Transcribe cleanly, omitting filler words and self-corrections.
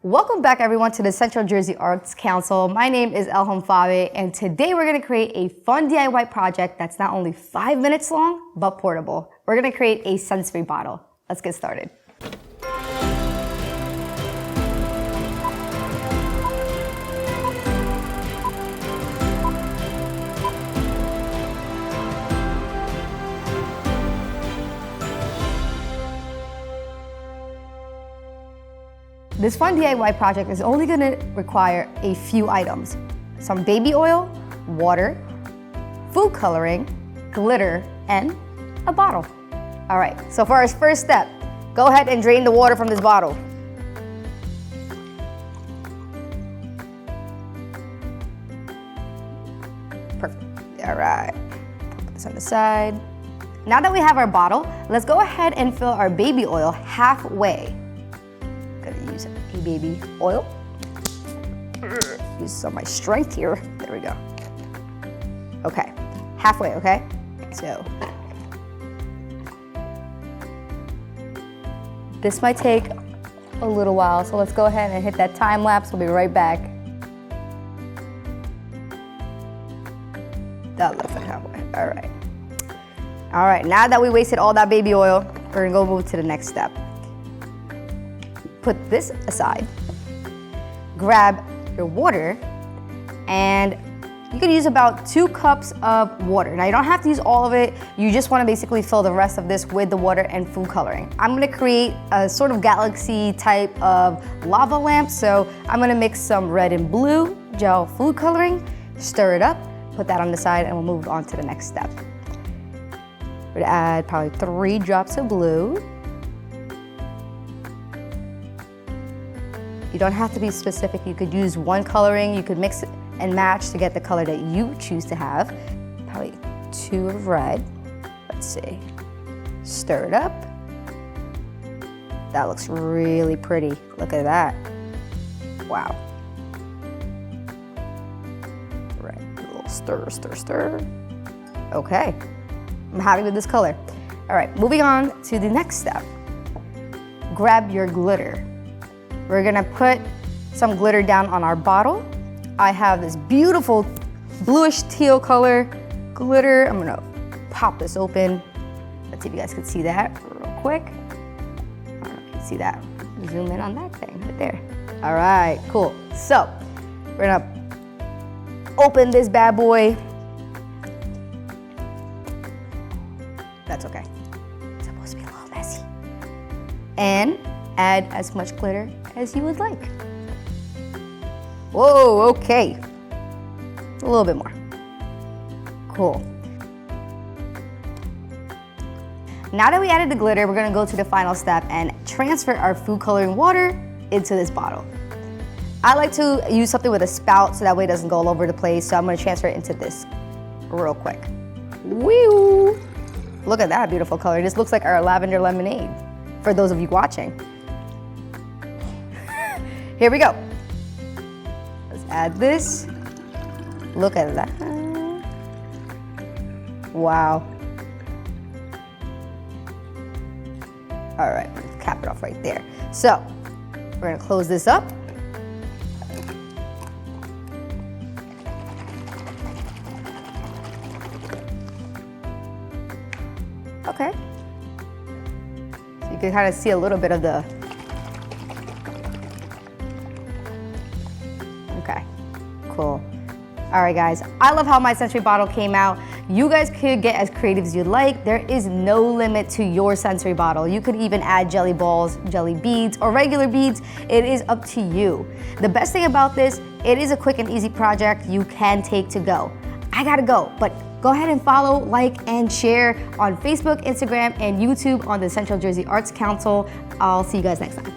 Welcome back everyone to the Central Jersey Arts Council. My name is Elham Fabe, and today we're gonna create a fun DIY project that's not only 5 minutes long, but portable. We're gonna create a sensory bottle. Let's get started. This fun DIY project is only gonna require a few items. Some baby oil, water, food coloring, glitter, and a bottle. All right, so for our first step, go ahead and drain the water from this bottle. Perfect, all right. Put this on the side. Now that we have our bottle, let's go ahead and fill our baby oil halfway. Gonna use a baby oil. Use some of my strength here. There we go. Okay, halfway, okay? So, this might take a little while, so let's go ahead and hit that time lapse. We'll be right back. That looks like halfway, all right. All right, now that we wasted all that baby oil, we're gonna go move to the next step. Put this aside, grab your water, and you can use about 2 cups of water. Now you don't have to use all of it, you just wanna basically fill the rest of this with the water and food coloring. I'm gonna create a sort of galaxy type of lava lamp, so I'm gonna mix some red and blue gel food coloring, stir it up, put that on the side, and we'll move on to the next step. We're gonna add probably 3 drops of blue. You don't have to be specific. You could use one coloring. You could mix it and match to get the color that you choose to have. Probably 2 of red. Let's see. Stir it up. That looks really pretty. Look at that. Wow. Right, a little stir, stir, stir. Okay, I'm happy with this color. All right, moving on to the next step. Grab your glitter. We're gonna put some glitter down on our bottle. I have this beautiful bluish teal color glitter. I'm gonna pop this open. Let's see if you guys can see that real quick. I don't know if you can see that. Zoom in on that thing right there. All right, cool. So we're gonna open this bad boy. That's okay. It's supposed to be a little messy. And add as much glitter as you would like. Whoa, okay. A little bit more. Cool. Now that we added the glitter, we're gonna go to the final step and transfer our food coloring water into this bottle. I like to use something with a spout so that way it doesn't go all over the place, so I'm gonna transfer it into this real quick. Woo! Look at that beautiful color. This looks like our lavender lemonade, for those of you watching. Here we go. Let's add this. Look at that. Wow. All right, cap it off right there. So, we're gonna close this up. Okay. So you can kind of see a little bit of the okay, cool. All right, guys, I love how my sensory bottle came out. You guys could get as creative as you'd like. There is no limit to your sensory bottle. You could even add jelly balls, jelly beads, or regular beads. It is up to you. The best thing about this, it is a quick and easy project you can take to go. I gotta go, but go ahead and follow, like, and share on Facebook, Instagram, and YouTube on the Central Jersey Arts Council. I'll see you guys next time.